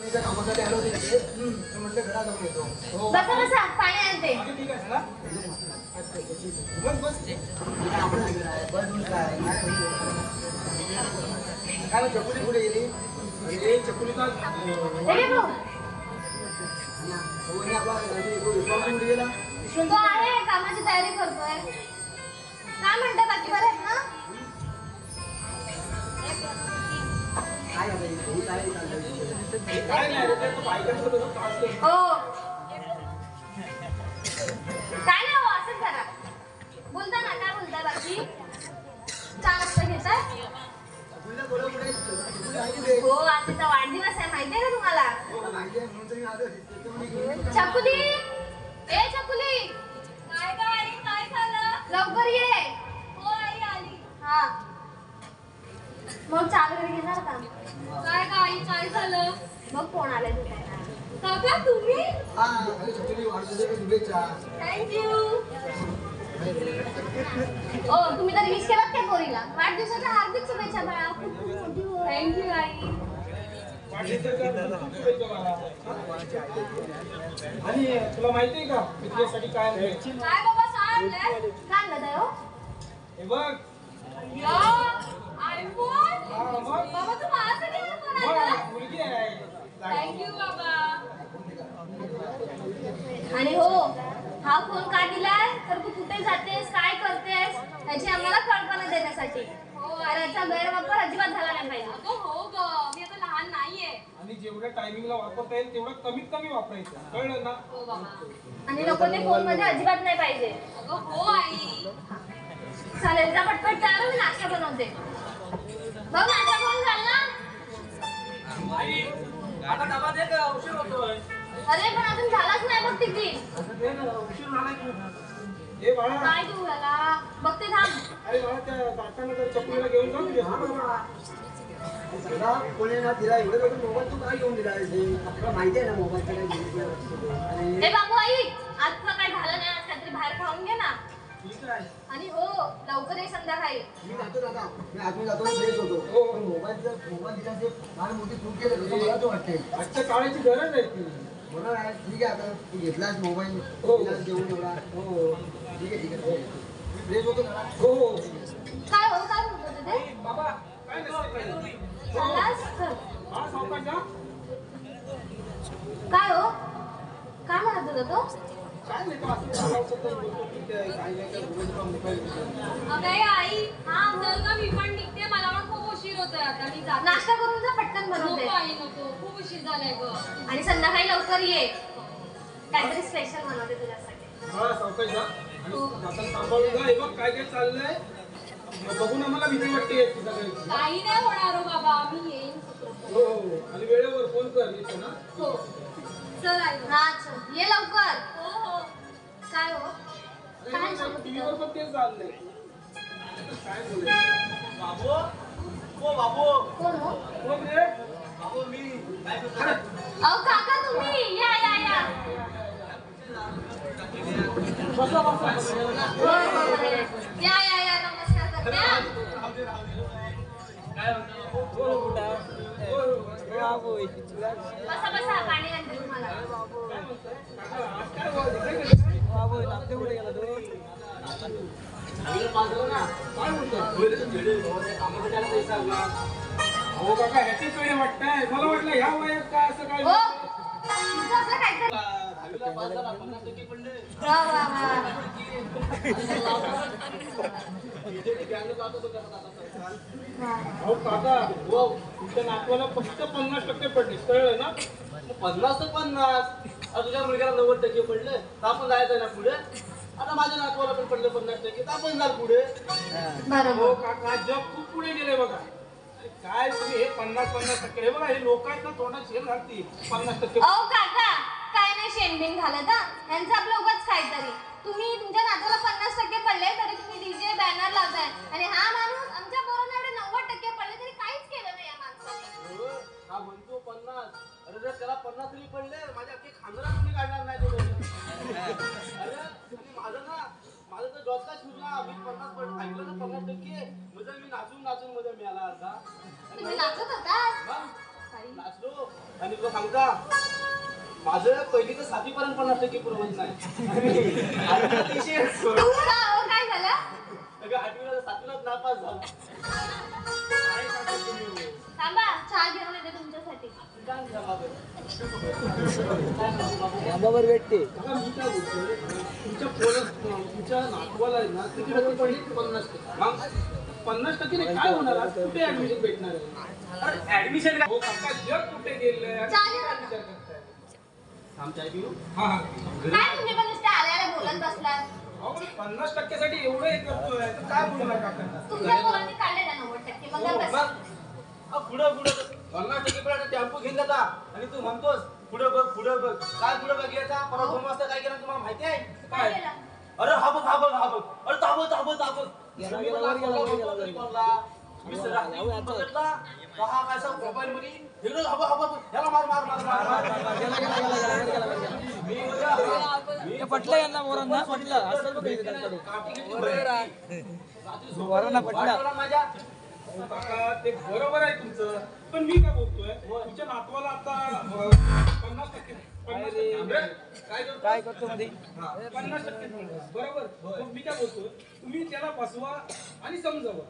कामासाठी आलो होते म्हटलं घरात जाऊन येतो. बसा बसा पाणी आणते. ठीक आहे ना बस बस काय चकुली पुढे गेली अरे चकुली का कुठे गेला तो आहे कामाची तयारी करतोय. काय म्हणता बाकी बरं आहेत ना? हो काय नाही हो असंच करा. बोलता ना काय बोलताय बाकी? चहा नाश्ता घेताय? हो आज तिचा वाढदिवस आहे माहितीये का तुम्हाला? चकुली ए चकुली काय गं आई काय झालं? लवकर ये. हो आई आली. हा मग चहा वगैरे घेणार का? काय गं आई काय झालं? मग कोण आलाय तुझ्या? काका तुम्ही? थँक्यू. ओ तुम्ही तर विश केलात काय पोरीला? वाढदिवसाच्या हार्दिक शुभेच्छा बाळा. थँक्यू आई. आणि तुला माहितीये का तुझ्यासाठी काय आणलंय? काय बाबा सांगले? काय म्हणत हो? हे बघ या आयफोन? हा, मग? बाबा तू माझ्यासाठी आयफोन आणला? मग मुलगी आहे थँक्यू बाबा. आणि हो हा फोन का दिलाय तर तू कुठे जातेस काय करतेस याची आम्हाला कल्पना देण्यासाठी. तर याचा गैरवापर अजिबात झाला नाही पाहिजे. अगं हो गं मी आता लहान नाहीये. आणि जेवढ्या टायमिंगला वापरता येईल तेवढं कमीत कमी वापरायचं कळलं ना? हो बाबा. आणि लोकांनी फोन मध्ये अजिबात नाही पाहिजे. अगं हो आई. चालेल जा पटपट तयार हो, मी नाश्ता बनवते. बघ नाश्ता करून झाला ना? आता डबा दे का उशीर होतोय. अरे पण अजून झालाच नाही बघ तिथे. उशीर झाला की ए बाळा काय देऊ याला बघते थांब. अरे बाळा त्या काकांना जर चकुलीला घेऊन जाऊ तुझ्या कोणी ना तिला एवढं वेळ मोबाईल तू काय घेऊन दिला आपल्याला माहिती आहे ना मोबाईलचा काय ए बाबू आई आज तुला काय झालं नाही आज काहीतरी बाहेर खाऊन घे ना. ठीक आहे. आणि हो लवकर ये संध्याकाळी. मी जातो दादा मी आतून जातो फ्रेश होतो पण मोबाईल दिला ते फार मोठी चूक केली असं मला तर वाटतंय. आजच्या काळाची गरज आहे ती. बरोबर आहे ठीक आहे आता तू घेतलास मोबाईल हो. घेऊन एवढा हो ठीक आहे मी फ्रेश होतो दादा. हो काय हो काय म्हणतो ते? बाबा काय नसतं चालास चल. हा सावकाश जा. काय हो काय म्हणत होता तो? काय नाही तो असं चालावं तर बोलतो ठीक आहे काय नाही काय बोलत का मोबाईल अगं आई हा चल गं मी पण निघते मला पण खूप उशीर होतोय आता मी जाते. नाश्ता करून जा पटकन बनवते. नको आई नको खूप उशीर झालाय गं. आणि संध्याकाळी लवकर ये काहीतरी स्पेशल बनवते तुझ्यासाठी. हा सावकाश जा आणि आता सांभाळून जा. हे बघ काय काय चाललंय बघून आम्हाला भीती वाटते याची सगळ्याची. काही नाही होणार हो बाबा मी येईन. हो हो आणि वेळेवर फोन कर येतो ना. हो चल आई. हा चल ये लवकर. हो हो. काय हो काय सांगत टीव्हीवर होता? पण तेच चाललंय काय बोलायचं बाबू ओ बाबू कोण हो? कोण रे बाबू मी काय अहो काका तुम्ही या या या. बसा बसा हो, हो, या या या नमस्कार करते हा. बसा बसा पाणी आणते तुम्हाला. हो काका ह्याची वेळ वाटतंय मला वाटलं ह्या वयात काय असं काय हो तुमचं असं काहीतरी. वा वा वा. अहो काका हो तुमच्या नातवाला फक्त 50% पडले कळलं ना. 50 तर 50 तुझ्या मुलग्याला 90% पडले तर आपण जायचं ना पुढे. आता माझ्या नातवाला पण पडलं 50% तर आपण जाल पुढे. बरोबर. हो काका जग खूप पुढे गेले बघा. अरे काय तुम्ही हे 50% हे बघा हे लोकांना तोंडात शेल घालतील 50%. अहो काका काय नाही शेणबिन घालत हा यांचं आपलं उगाच काहीतरी. तुम्ही तुमच्या नातवाला 50% पडले तरी तुम्ही डीजे बॅनर लावताय आणि हा माणूस आमच्या पोरांना एवढे 90% पडले तरी काहीच केलं नाही या माणसाने. हा म्हणतो 50 अरे जर त्याला 50 तरी पडले माझ्या अख्खी खांदरा तुम्ही काढणार नाही अरे माझं ना माझं तर डोका सुटला मी 50 ऐकलं ना 50% म्हणजे मी नाचून मध्ये मिळाला आता. तुम्ही नाचत होता? नाचलो आणि तुला सांगता माझं पहिली तर 7वी पर्यंत 50% पुरवत नाही. तुमचा अहो काय झालं? 8वीला 7वीलाच नापास झाला. थांबा चहा घेऊन येते तुमच्यासाठी. आंबावर भेटते. काका मी काय बोलतोय तुमच्या नातवाला आहे ना किती टक्के पडले? 50%. 50% नाही काय होणार? आज कुठे ऍडमिशन भेटणार आहे? ऍडमिशन हो काका जग कुठे गेलंय आणि चालेल. काय विचार करताय? आमच्या पिऊ हा हा काय तुम्ही पण नुसते आल्याला बोलत बसलात? अहो, पण 50% साठी एवढं हे करतोय तर काय बोलणार काका? तुमच्या पोरांनी काढले ना 90% बघा कसं. पुढं 50% पण टेम्पो घेऊन जाता आणि तू म्हणतोस पुढं बघ काय पुढं बघायचा? परत 2 वाजता काय केलं तुम्हाला माहिती आहे? काय केलं? अरे हा बघ अरे ताबं मी सरासरी बघितला हा कसा मोबाईल मध्ये इकडे ह्याला मार मी पटलं यांना मोरांना पटलं असं बघ त्यांच्याकडे. मोरांना पटलं. माझ्या अहो, काका ते बरोबर आहे तुमचं पण मी काय बोलतोय तुमच्या नातवाला आता 50% काय करतो मध्ये? 50% बरोबर. मग मी काय बोलतोय तुम्ही त्याला बसवा आणि समजावा.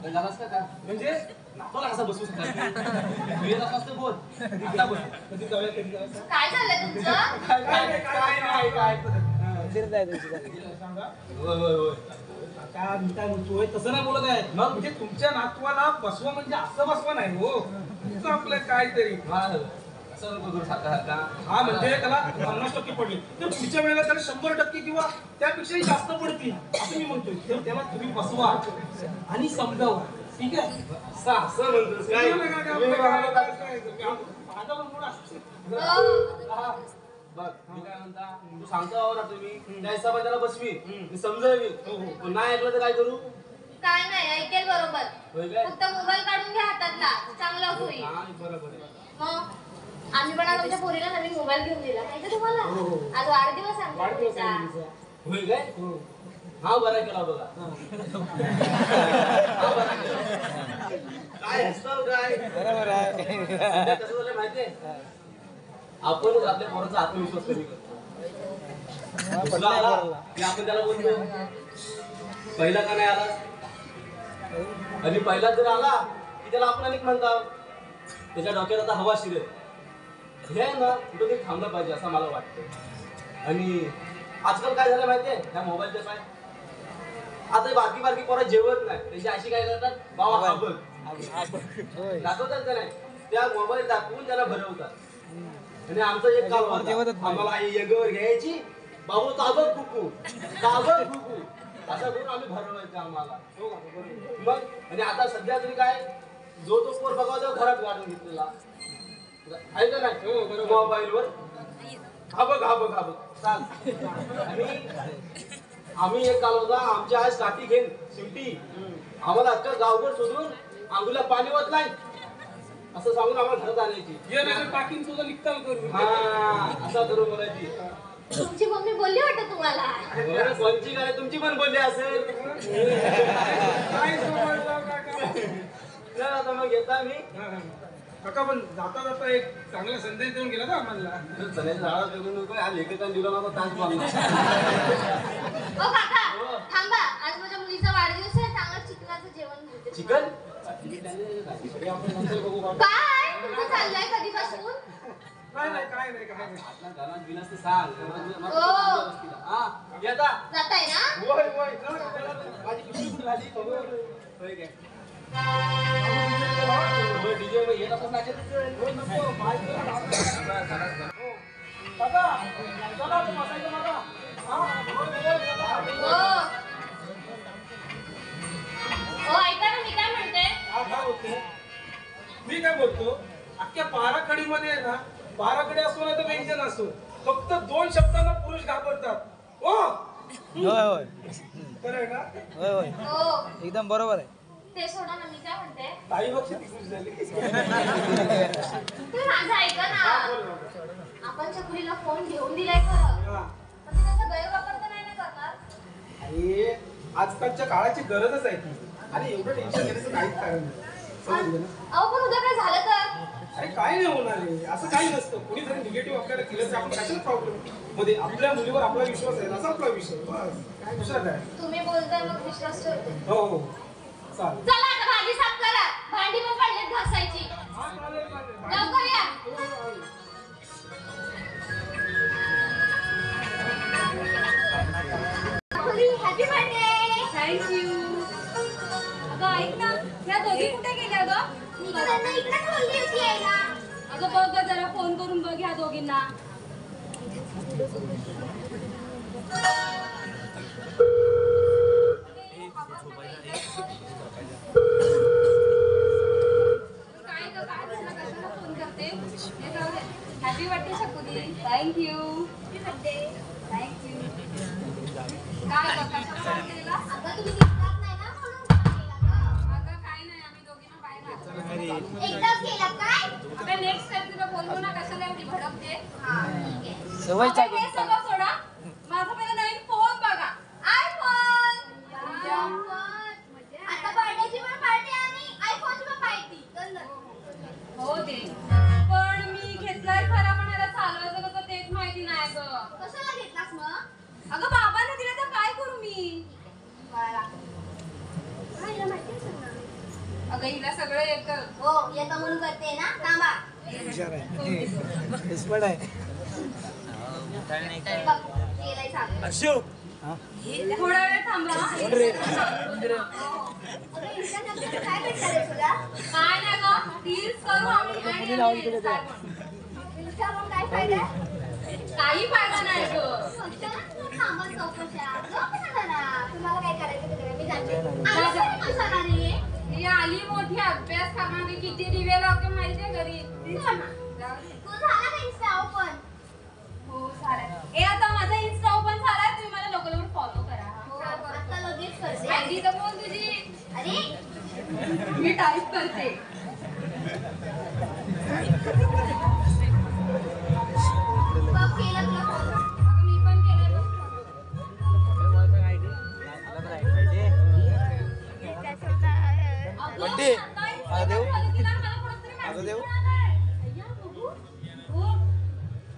झालास का म्हणजे नातवाला कसा बसू शकता बोल आता बोल कधी जाऊया कधी जाऊया काय झालं तुमचं? काय फिरत आहे त्याची. सांगा होय काय मी काय म्हणतोय तसं नाही बोलत आहे मग म्हणजे तुमच्या नातवाला बसवा म्हणजे असं बसवा नाही हो तुमचं आपलं काहीतरी असं नको करू सारखा हा म्हणजे त्याला 50% पडले तर पुढच्या वेळेला त्याला 100% किंवा त्यापेक्षाही जास्त पडतील असं मी म्हणतोय तर त्याला तुम्ही बसवा आणि समजावा ठीक आहे असं म्हणतोस काय माझा पण मूड असतो बघ मी काय म्हणता तू सांगतो ना तुम्ही त्या हिशोबाने त्याला बसवी मी समजावी पण नाही ऐकलं तर काय करू? काय नाही ऐकेल बरोबर. होय काय? फक्त मोबाईल काढून घ्या हातातला चांगला होईल. हा, बरोबर आहे. मग आम्ही पण आज आमच्या पोरीला नवीन मोबाईल घेऊन दिला माहिती तुम्हाला? आज वाढदिवस आमच्या वाढदिवस पोरीचा. आहे मुलीचा. होय काय हा बरा केला बघा हा बरा केला. काय हसताव काय बरोबर आहे. सध्या कसं झालं माहितीये आपणच आपल्या पोराचा आत्मविश्वास कमी करतो. दुसरा आला की आपण त्याला बोलतो पहिला का नाही आला आणि पहिला जर आला की त्याला आपण अनेक म्हणतो त्याच्या डोक्यात आता हवा शिरेल हे ना कुठं तरी थांबलं पाहिजे असं मला वाटतं. आणि आजकाल काय झालं माहितीये ह्या मोबाईलच्या काय आता बारकी पोरं जेवत नाही त्याची अशी काय करतात बाबा हा बघ होय. दाखवतात का नाही त्या मोबाईल दाखवून त्याला भरवतात. आणि आमचं एक काम होतं, जेवतच नाही. आम्हाला आई यंगवर घ्यायची बाबू ताबत फुकू असं करून आम्ही भरवायचं आम्हाला मग. आणि आता सध्या तरी काय जो तो पोर बघावा घरात गाडून घेतलेला आहे का नाही मोबाईलवर हा बघ चाल. आणि आम्ही एक काल होता आमच्या आज काठी घेऊन शेवटी आम्हाला अख्खा गावभर शोधून आंघोळीला पाणी वाट नाही असं सांगून आम्हाला घरात आणायची. ये नाही टाकीन तुझं निघताल करू हा असा करून बोलायची. तुमची मम्मी बोलली वाटत तुम्हाला? कोणची काय तुमची पण बोलली असेल. काय समजलं काका? तर आता मग येता मी काका पण जाता जाता एक चांगला संदेश देऊन गेला ना आम्हाला. चण्याच्या झाडात बघून नको हा लेखकाने दिला माझा तास बांधला. ओ काका थांबा आज माझ्या मुलीचा वाढदिवस आहे चांगलं चिकनाचं जेवण देते. चिकन आपण नंतर बघू काका. काय तुमचं चाललंय कधीपासून? काय नाही आपल्या घरात बिलास ते सांग. हो. हा येता जाताय ना? होय चला, चला. माझी पिशवी कुठे झाली होय काय डीजे येत असं नाचत नको काका चला तू बसायचं मला. हो. हो ऐका ना मी काय म्हणते? मी काय बोलतो अख्ख्या बाराखडीमध्ये आहे ना बाराखडी असो ना तर व्यंजन असो फक्त 2 शब्दांना पुरुष घाबरतात. ओ होय खरं आहे ना? होय हो एकदम बरोबर आहे. ते सोडा ना मी काय म्हणते ताई बघ किती खुश झाली. तुम्ही माझं ऐका ना आपण चकुलीला फोन घेऊन दिलाय खरं हा. पण ते त्याचा गैरवापर तर नाही ना करणार? अरे आजकालच्या काळाची गरजच आहे ती. आणि एवढं टेन्शन घेण्याचं काहीच कारण नाही. समजलं ना? अहो पण उद्या काय झालं तर अरे काय नाही होणार आहे, असं काही नसतं. कोणी जरी निगेटिव्ह आपल्याला केलं तर आपण कशाला प्रॉब्लेम मध्ये आपल्या मुलीवर आपला विश्वास आहे, असा आपला विषय बस. काय दुसरा काय? तुम्ही बोलताय मग विश्वास ठेवते. हो हो चालेल. चला आता भाजी साफ करा, भांडी पण पडलेत घासायची. हा, चालेल, चालेल. लवकर या. हो, हो, हो. Happy birthday. थँक्यू. अगं ऐक ना, या दोघी कुठे गेल्या ग? मी त्यांना इकडे बोलली होती यायला. अगं बघ ग जरा फोन करून बघ ह्या दोघींना. काय ग काय झालं, कशाला फोन करते? Happy birthday Shakudi. Thank you. Happy birthday. Thank you. काय ग कशाला फोन केला? अगं तुम्ही दिसतात नाही ना म्हणून फोन केला गं. अगं काय नाही, आम्ही दोघींना बाहेर राहतो. एकदाच केला काय? अगं नेक्स्ट टाइम तुला बोलवू ना, कशाला एवढी भडकते? हा ठीक आहे. सवय अगं, हे सगळं सोडा, माझा पहिला नवीन फोन बघा. आयफोन. आता बर्थडेची पण पार्टी आणि आयफोनची पण पार्टी. हो दे, पण मी घेतलाय खरा, पण याला चालवायचं कसं तेच माहिती नाही ग. कशाला घेतलास मग? अगं बाबांना दिलं तर काय करू मी? बरं. हा, हिला माहिती आहे सगळं. अगं हिला सगळं येतं. हो येतं म्हणून करते ना, थांबा. हुशार आहे एक्सपर्ट आहे. बघ, गेलाय चालू. हा? थोडा वेळ थांबा हा. कोण रे? अगं, Instagramवर काय भेटणार आहे तुला? काय नाही ग, रील्स करू आम्ही आणि कोणी लावून दिलं ते? Instagram काय फायदा आहे? काही फायदा नाही ग. फक्त ना तू थांबत चौकशा. झोप ना जरा. तुम्हाला काय करायचं ते करा. मी जाते. जा. आलीस का नाही सरांनी? ही आली मोठी अभ्यास करणारी, किती दिवे लावते माहितीये घरी. तू झाला का Insta open? हो झालंय. ए आता माझा इन्स्टा ओपन झालाय, तुम्ही मला लोकल फॉलो करा. हो, आता लगेच करते. आयडी तर बोल तुझी. अरे मी टाईप करते. बघ केलं तुला follow. अगं मी पण केलंय बघ. अगं, बड्डे. आता Instagram माझा देऊ? खाली तिला मला कोणतरी माझा message देऊ? मिळालाय. अय्या, बघू. हो.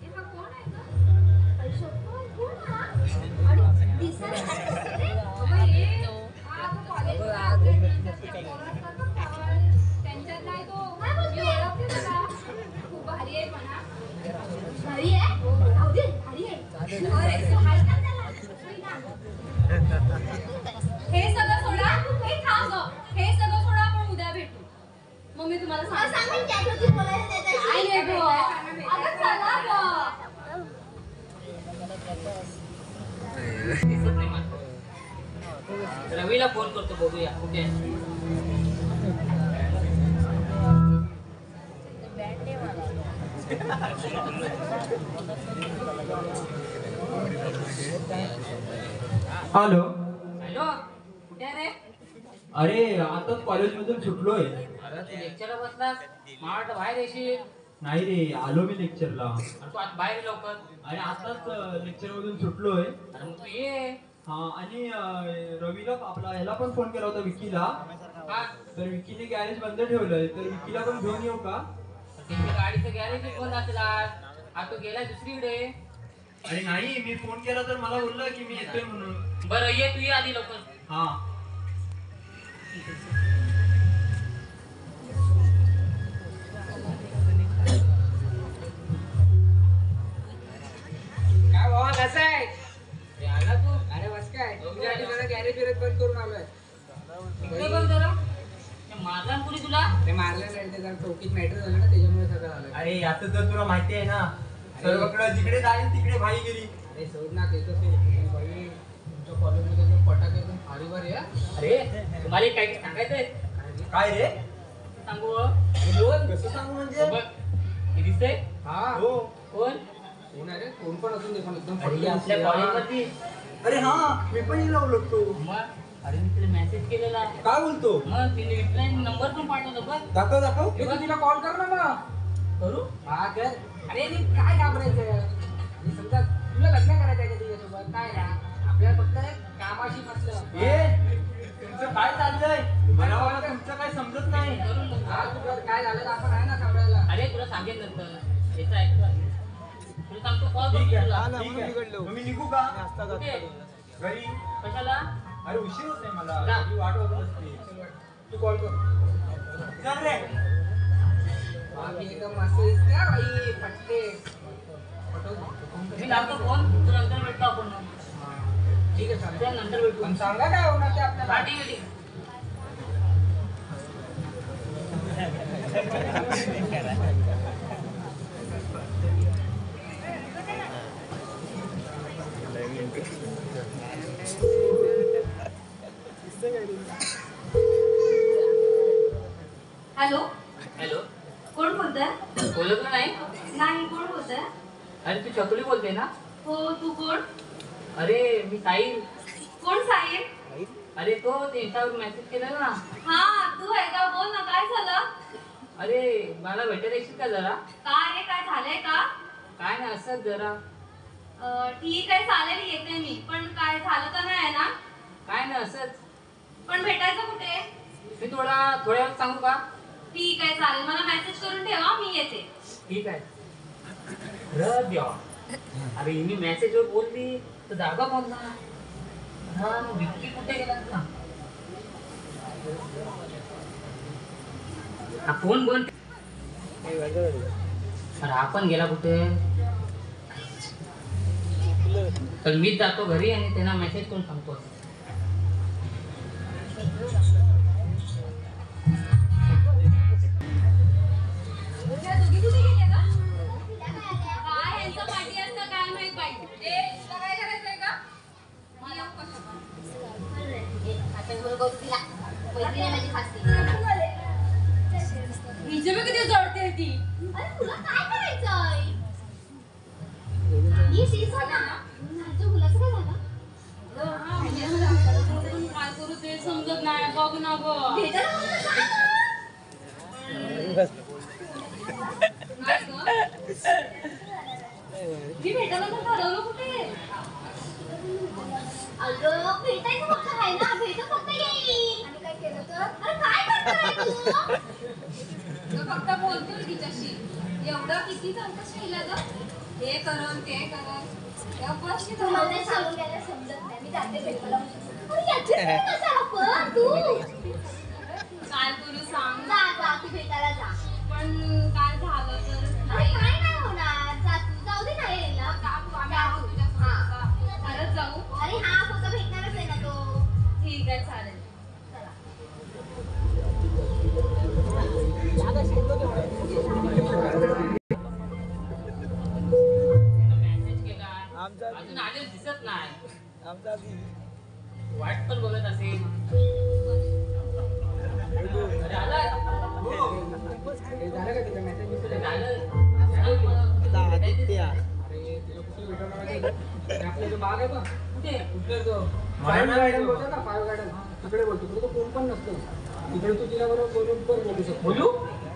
हे बघ, कोण आहे गं? पैसे कोण हा? आणि दिसायला काय कसं रे? अगं, हे. हा, तो कॉलेजचा आहे. त्याच्या पोरांचा तो काय? त्यांच्यात नाही तो. काय बोलते? मी ओळखते त्याला. खूप भारी आहे पण हा. भारी आहे? राहू दे, भारी आहे. अरे, तू हाय का त्याला? होय ना? हे सगळं सोडा. हे थांब गं. हे सगळं सोडा, आपण उद्या भेटू. मग मी तुम्हाला मला सांगते. सांग ना त्याच्यावरती बोलायचं त्याच्याशी. काय नाही गं. अगं चला गं. रवीला फोन करतो, बघूया कुठे आहे. हॅलो. हॅलो, कुठे आहे रे? अरे आताच कॉलेजमधून सुटलोय. अरे तू लेक्चरला बसलास, मला वाटतं बाहेर येशील. नाही रे, आलो मी लेक्चरला. अरे तू आता बाहेर ये लवकर. आणि आताच लेक्चर मधून सुटलोय. अरे मग तू ये. हा, आणि रवीला आपला ह्याला पण फोन केला होता, विकीला. हा, तर विकीने गॅरेज बंद ठेवलंय, तर विकीला पण घेऊन येऊ का? त्याच्या गाडीचं गॅरेज बंद असेल आज. आता तो गेलाय दुसरीकडे. अरे नाही, मी फोन केला तर मला बोलला की मी येतोय म्हणून. बरं ये, तू ये आधी लवकर. हा. काय बाबा कसं आहे? अरे आला तू. अरे बस काय तुमच्यासाठी तुमच्यासाठी जरा जरा गॅरेज बिरेज बंद करून आलोय. इकडे बघ जरा. ते मारला कुणी तुला? ते मारलं नाही, ते जरा चौकीत मॅटर झालं ना, त्याच्यामुळे सगळं झालं. अरे याचं तर तुला माहिती आहे ना, सर्वकडे जिकडे जाईल तिकडे भाई गेली. अरे सोड ना, ते कसं आहे, बाई, तुमच्या कॉलेजमध्ये एकदम फटाके एकदम भारी भारी आहे. अरे तुम्हाला काही सांगायचंय? काय रे? सांगू. बोल, कसं सांगू म्हणजे? बघ, हे दिसतंय? हा हो. कोण? कोण आहे रे? कोण पण असून दे, पण एकदम अरे फटाके आपल्या असले. कॉलेजवरती. अरे हा, मी पण हिला ओळखतो. मग अरे मी तिला मेसेज केलेला. काय बोलतो? मग तिने रिप्लाय नंबर पण पाठवला बघ. दाखव दाखव. ए, तू तिला कॉल कर ना मग. करू? हा कर. अरे नी काय घाबरायचं? आणि समजा तुला लग्न करायचं आहे का तिच्यासोबत, काय ना, आपल्याला फक्त कामाशी म्हटलं. ए तुमचं काय चाललंय मला वाटलं तुमचं काय समजत नाही. हा तुझं काय झालं तर आपण आहे ना सांभाळायला. अरे तुला सांगेन नंतर याचं ऐकतो तुला सांगतो कॉल ठीक करतो आहे तुला ठीक आहे मग मी निघू का कुठे? घरी. कशाला अरे उशीर होत नाही मला जा. घरी वाट बघत असते. तू कॉल कर. चल रे. बाकी एकदम मस्त दिसते हा बाई पटते. मी लावतो फोन तू नंतर भेटतो आपण मग. ठीक आहे चालेल. चल नंतर भेटू पण सांगा काय होणार ते हा आपल्याला. ठीक आहे ठीक आहे. हॅलो हॅलो कोण बोलतंय? ओळखलं नाही नाही कोण बोलतंय? अरे तू छकुली बोलते ना हो तू कोण? अरे मी साहिल. कोण साहेब? अरे तो ते इंस्टावर मेसेज केलेला ना. हा तू आहे का? बोल ना काय झालं? अरे मला भेटायला येशील का जरा. काय रे काय झालंय का? काय नाही असंच जरा. ठीक आहे चालेल येते मी पण काय झालं तर नाही ना? काय नाही असंच. पण भेटायचं कुठे? मी थोड्या वेळात सांगू का. ठीक आहे चालेल मला मेसेज करून ठेवा मी येते. ठीक आहे. अरे देवा अरे मी मेसेजवर बोलली तर जागा बोलला. हा विक्की कुठे गेला तुला. हा फोन बंद. अरे आपण गेला कुठे. तर मीच जातो घरी आणि त्यांना मेसेज करून सांगतो. त्या दोघी कुठे गेल्या का? काय यांचं पाठी असतं काय माहित बाई. तुला काय करायचंय का? मी येऊ का? हिचे बी किती जळते ती. अरे तुला काय करायचंय? ही शीज झाला ना? माझ्या मुलाचं काय झालं? काय करू ते समजत नाही बघ ना गं. भेटायला बोलवलं का? काय गं? मी भेटायला तर ठरवलं कुठे? अगं भेटायचं फक्त आहे ना, भेटू फक्त येईल. आणि काय केलं तर? अरे काय करतोय तू? गं फक्त बोलतोय तिच्याशी. एवढं किती चौकशी केलं गं? हे करन ते करन. या बसली तर तुम्हाला नाही सांगून घ्यायला समजत नाही. मी जाते भेटायला. अरे याच्यात कसं आपण तू? काय करू सांग. जा जा तू भेटायला जा. पण काय झालं तर अरे काय नाही होणार. जा तू. जाऊ दे ना यायला. आम्ही आहोत तुझ्यासोबत. खरंच जाऊ. अरे हा फक्त भेटणारच आहे ना तो. ठीक आहे चालेल. मेसेज केला अजून आलेच दिसत नाही. वाट पण बघत असेल. अरे आलाय. हे झालं का तिचा मेसेज बिसेज? अरे झालं. अरे तिला कुठे भेटवणार आहे? ते आपला जो बाग आहे बघ कुठे कुठे तो फाईव्ह गार्डन बोलतो ना फाईव्ह गार्डन तिकडे बोलतो तिकडे तो कोण पण नसतो तिकडे तू तिला बरोबर बोलू शकतो. बोलू.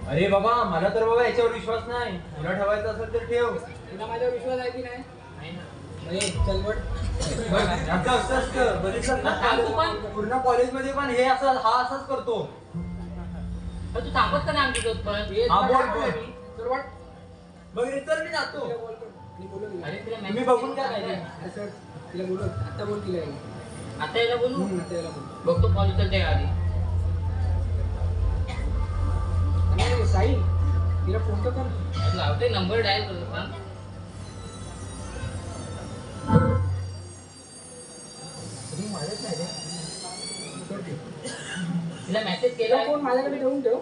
अरे बाबा मला तर बाबा याच्यावर विश्वास नाही. तुला ठेवायचा असेल तर ठेव. तुला माझ्यावर विश्वास आहे की नाही? नाही ना. अरे चल बट याचं असं असतं बरेच तू पण पूर्ण कॉलेजमध्ये पण हे असं हा असाच करतो. पण तू थांबत का नाही आमच्यासोबत पण. हा, बोल. चल बट बघ रे चल मी जातो. तिला कॉल कर मी बोलू तिला. अरे तिला मी message बघून केला. काय पाहिजे. सर तिला बोलू आता बोल तिला यायला. आता याला बोलू. आता यायला बोल. बघतो कॉल उचलते का आधी. आणि साहिल तिला फोन तर कर. लावते नंबर डायल करतो सांग. माझ्याच नाही रे. कर ते. तिला मेसेज तिला केला. फोन माझ्याकडे ठेवून ठेव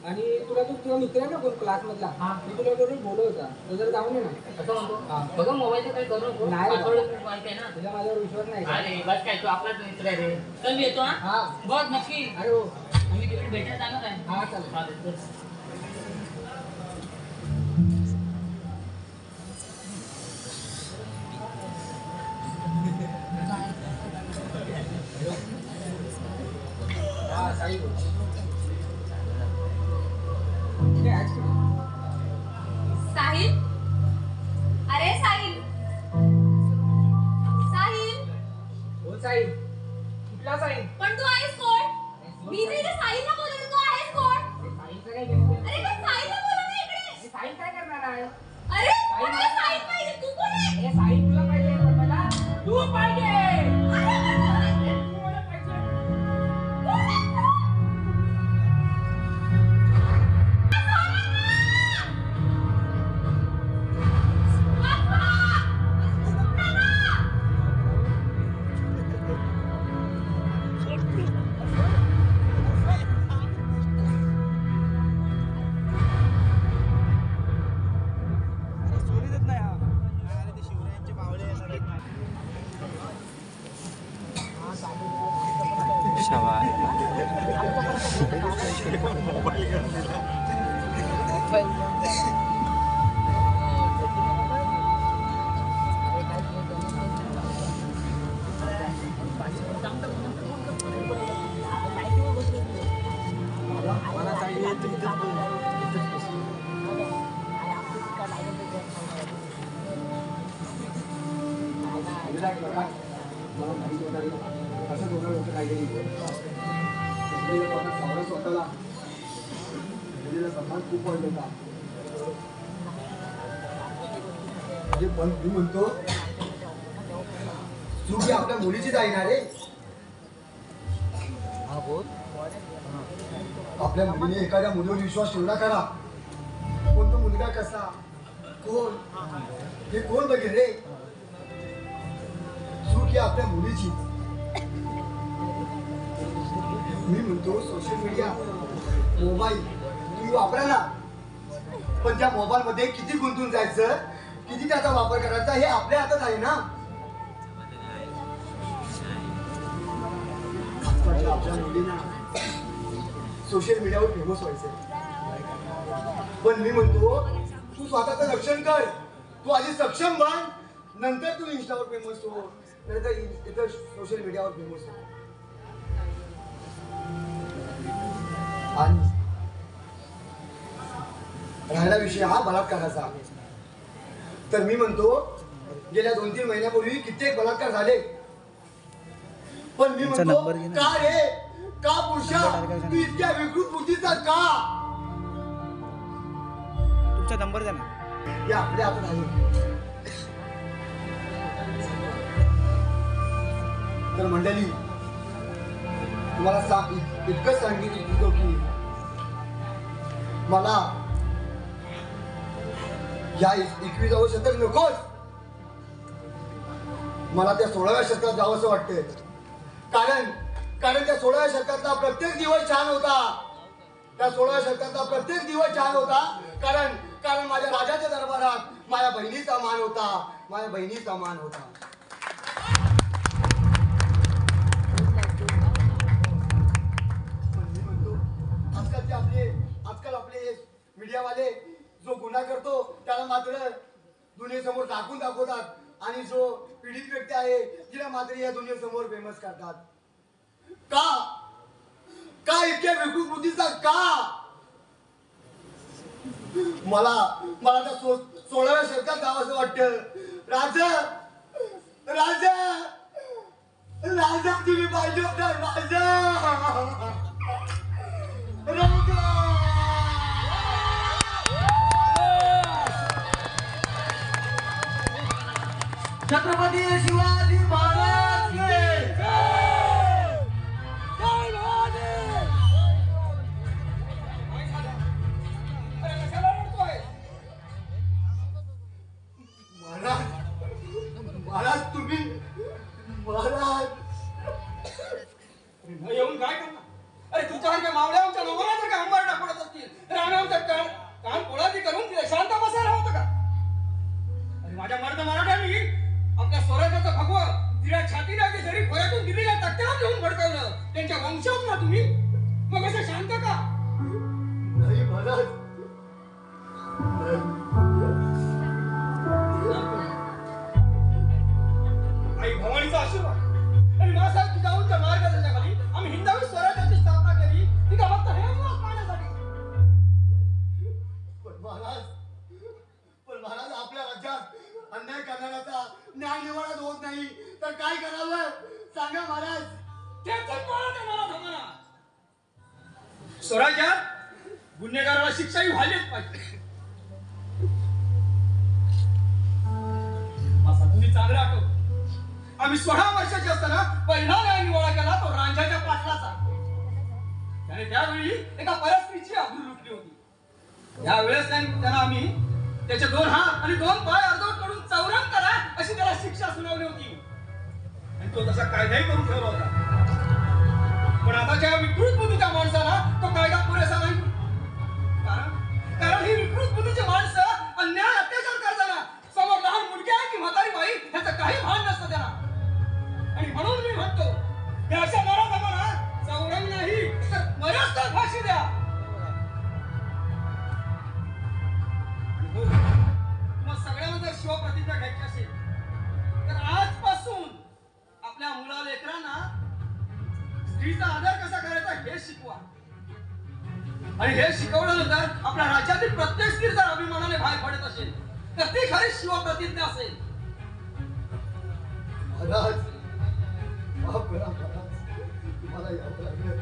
आणि तुला तो तुझा मित्र आहे ना कोण क्लासमधला मी तुला बरोबर बोलवता तो जर जाऊन ये ना. असं म्हणतो. बघा मोबाईलचं काही करू नको. नाही. पासवर्ड माहिती आहे ना. तुला माझ्यावर विश्वास नाही का? अरे बस काय तू आपलाच मित्र आहे रे. चल मी येतो हा. हा बघ नक्की. अरे हो आम्ही तिकडे भेटायला जाणार आहे. हा चालेल. चालेल चल. हा साहिल ठीक आहे ऍक्च्युली साहिल. अरे साहिल. साहिल हो साहिल कुठला साहिल पण तू आहेस कोण? मला माहिती होतं असं दोघं लोक काहीतरी स्वतःला सन्मान खूप वाढत होता. म्हणजे पण मी म्हणतो चूक ही आपल्या मुलीचीच आहे ना रे. आपल्या मुलीने एखाद्या मुलीवर विश्वास ठेवला करा, पण तो मुलगा कसा, कोण, हे कोण बघेल रे. चूक ही आपल्या मुलीची. मी म्हणतो सोशल मीडिया, मोबाईल तुम्ही वापरा ना, पण त्या मोबाईल मध्ये किती गुंतून जायचं, किती त्याचा वापर करायचा हे आपल्या हातात आहे ना. आपल्या मुलींना सोशल मीडियावर फेमस व्हायचं, पण मी म्हणतो तू स्वतःचं रक्षण कर. तू आधी सक्षम बन, नंतर तू इंस्टावर फेमस हो, नंतर इथं सोशल मीडियावर फेमस हो. आणि राहिला विषय हा बलात्काराचा, तर मी म्हणतो गेल्या 2-3 महिन्यापूर्वी कित्येक बलात्कार झाले, पण मी म्हणतो का रे, का पुरुषा तू इतक्या विकृत बुद्धीचा का. तुमचा नंबर द्या ना. हे आपल्या हातात आहे. तर मंडळी तुम्हाला इतकंच सांगितलं की मला या 21व्या शतक नकोच, मला त्या 16व्या शतकात जावं असं वाटतंय. कारण त्या 16व्या शतकातला प्रत्येक दिवस छान होता. त्या 16व्या शतकातला प्रत्येक दिवस छान होता. कारण माझ्या राजाच्या दरबारात माझ्या बहिणीचा मान होता, माझ्या बहिणीचा मान होता. आजकाल आपले मीडियावाले जो गुन्हा करतो त्याला मात्र दुनियेसमोर दाखवून दाखवतात, आणि जो पीडित व्यक्ती आहे तिला मात्र या दुनियेसमोर फेमस करतात. का इतक्या विकृत बुद्धीचा का. मला त्या 16व्या शतकात जावं असं वाटतं. राजा तुम्ही पाहिजे होता. राजा छत्रपती शिवाजी महाराज की जय. महाराज तुम्ही येऊन काय करणार. अरे तुमच्यासारख्या मावळ्या आमच्या नवरा जर का अंबार टाकत असतील तर आम्ही आमच्या कान पोळाची करून तिला शांत बसायला होतं का. आणि माझ्या मराठ्यांनी आपल्या स्वराज्याचं भगवं तिला छातीला जरी खोऱ्यातून दिलेल्या तक्त्यावर घेऊन भडकवलं. त्यांच्या वंशात ना तुम्ही, मग असं शांत का. नाही महाराज, आई भवानीचा आशीर्वाद आणि मासाहेब जिजाऊंच्या मार्गदर्शनाखाली आम्ही हिंदवी स्वराज्याची स्थापना केली, ती का फक्त हे पाहण्यासाठी. पण महाराज आपल्या राज्यात अन्याय करणाऱ्याचा न्याय निवाडा होत नाही, तर काय करावं सांगा महाराज. स्वराज्यात गुन्हेगाराला शिक्षाही व्हायलाच पाहिजे. तुम्ही चांगलं आठवतो, आम्ही 16 वर्षाचे असताना पहिला न्याय निवाडा केला तो रांझ्याच्या पाटलाचा. त्याने त्यावेळी एका परस्त्रीची आबरू लुटली होती. त्यावेळेस त्यांना आम्ही त्याचे 2 हात आणि 2 पाय अर्धवट कडून चौरंग करा अशी त्याला शिक्षा सुनावली होती, आणि तो तसा कायदाही करून ठेवला होता. पण आताच्या विकृत बुद्धीच्या माणसाला तो कायदा पुरेसा नाही. कारण ही विकृत बुद्धीची माणसं अन्याय अत्याचार करताना समोर लहान मुलगी आहे की म्हातारी बाई ह्याचं काही भान नसतं त्याला. आणि म्हणून मी म्हणतो की अशा नराधमांना चौरंग नाही तर मरस्तर फाशी द्या. स्त्रीचा आदर कसा करायचा हे शिकवा. आणि हे शिकवल्यानंतर आपल्या राज्यातील प्रत्येक स्त्री जर अभिमानाने बाहेर पडत असेल तर ती खरी शिवप्रतिज्ञा असेल. महाराज माफ करा महाराज, मला यावं लागलं.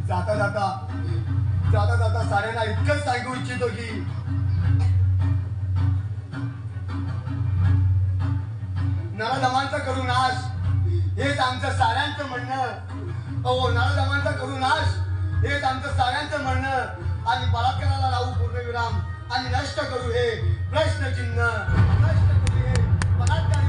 जाता जाता साऱ्यांना इतकंच सांगू इच्छितो की नराधमांचा करू नाश हेच आमचं साऱ्यांचं म्हणणं. अहो, नराधमांचा करू नाश हेच आमचं साऱ्यांचं म्हणणं. आणि बलात्काराला लावू पूर्णविराम आणि नष्ट करू हे प्रश्नचिन्ह. नष्ट करू हे बलात्कार